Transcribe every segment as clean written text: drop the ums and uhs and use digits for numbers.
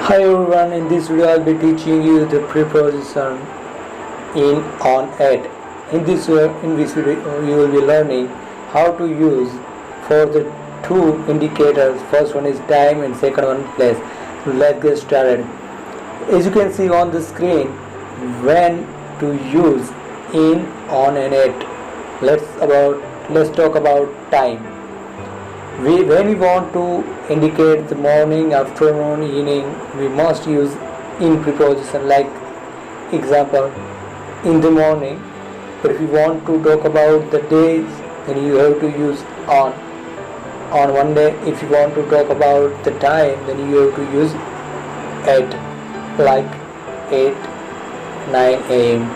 Hi everyone, in this video I'll be teaching you the preposition in, on, at. In this video you will be learning how to use for the two indicators. First one is time and second one place. Let's get started. As you can see on the screen, when to use in, on and at. Let's talk about time. When we want to indicate the morning, afternoon, evening, we must use in preposition. Like example, in the morning. But if you want to talk about the days, then you have to use on. On one day, if you want to talk about the time, then you have to use at, like 8, 9 a.m.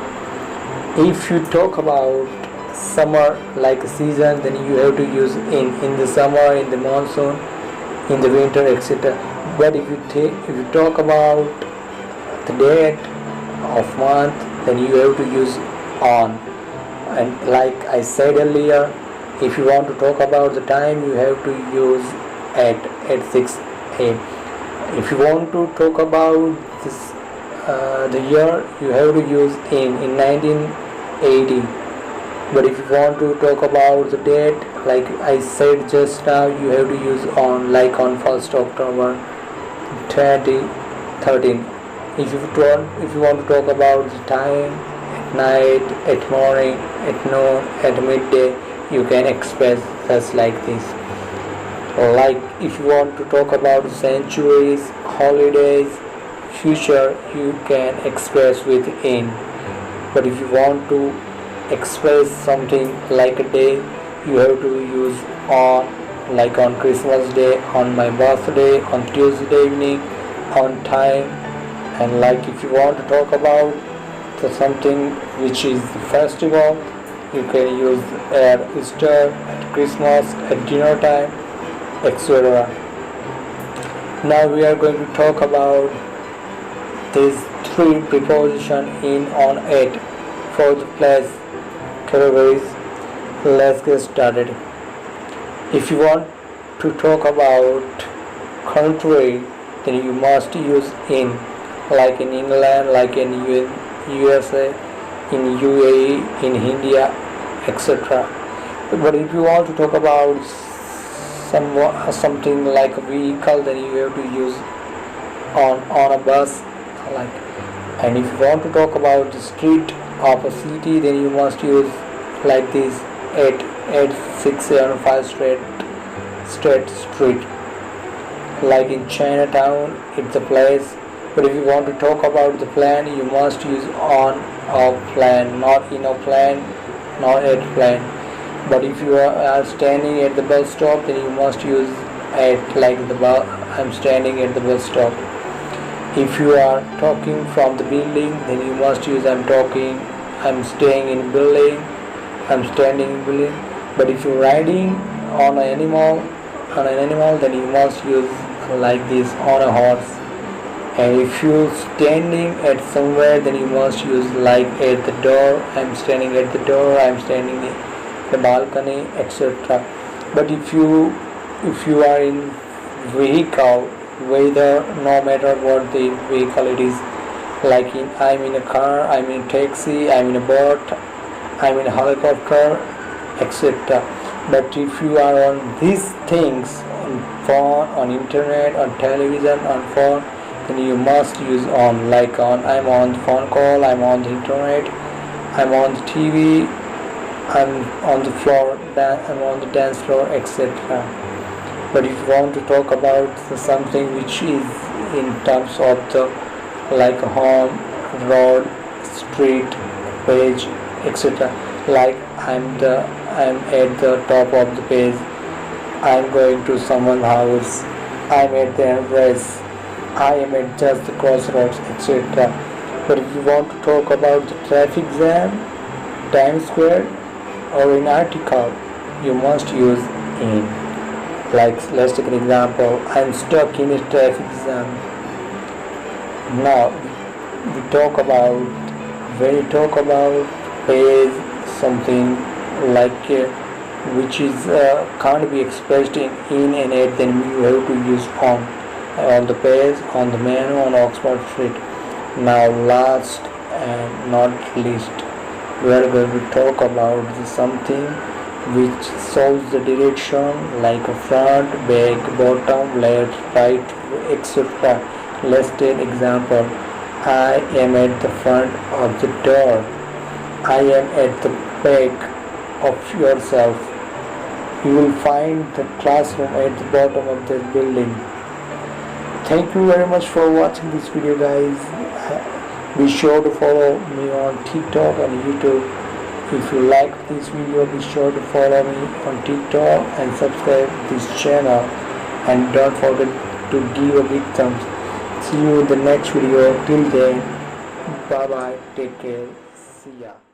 If you talk about summer, like a season, then you have to use in the summer, in the monsoon, in the winter, etc. But if you talk about the date of month, then you have to use on. And like I said earlier, if you want to talk about the time, you have to use at 6 a.m. If you want to talk about this the year, you have to use in 1980. But if you want to talk about the date, like I said just now, you have to use on, like on 1st October 2013. If you want to talk about the time, at night, at morning, at noon, at midday, you can express just like this. Like if you want to talk about centuries, holidays, future, you can express with in. But if you want to express something like a day, you have to use on, like on Christmas day, on my birthday, on Tuesday evening, on time. And like if you want to talk about something which is the festival, you can use at Easter, at Christmas, at dinner time, etc. Now we are going to talk about these three preposition in, on, at for the place categories. Let's get started. If you want to talk about country, then you must use in, like in England, like in USA, in UAE, in India, etc. But if you want to talk about something like a vehicle, then you have to use on a bus, like. And if you want to talk about the street of a city, then you must use like this, 675 street. Like in Chinatown, it's a place. But if you want to talk about the plane, you must use on a plane, not in a plane, not at plane. But if you are standing at the bus stop, then you must use at, like the bus. I'm standing at the bus stop. If you are talking from the building, then you must use I'm staying in building, I'm standing in building. But if you're riding on an animal, then you must use like this, on a horse. And if you're standing at somewhere, then you must use like at the door, I'm standing at the door, I'm standing in the balcony, etc. But if you are in vehicle, whether no matter what the vehicle it is, like I'm in a car, I'm in a taxi, I'm in a boat, I'm in a helicopter, etc. But if you are on these things, on phone, on internet, on television, on phone, then you must use on, like I'm on the phone call, I'm on the internet, I'm on the TV, I'm on the floor, I'm on the dance floor, etc. But if you want to talk about something which is in terms of the, like home, road, street, page, etc. Like I'm at the top of the page, I'm going to someone's house, I'm at the address, I am at just the crossroads, etc. But if you want to talk about the traffic jam, Times Square, or an article, you must use in. Like let's take an example, I'm stuck in a traffic jam. Now when you talk about page, something like which is can't be expressed in and at, then you have to use on. on the page on the menu on Oxford Street. Now last and not least, we are going to talk about something which shows the direction like a front, back, bottom, left, right, etc. Let's take example. I am at the front of the door. I am at the back of yourself. You will find the classroom at the bottom of the building. Thank you very much for watching this video, guys. Be sure to follow me on TikTok and YouTube. If you like this video, be sure to follow me on TikTok and subscribe this channel. And don't forget to give a big thumbs. See you in the next video. Till then, bye bye. Take care. See ya.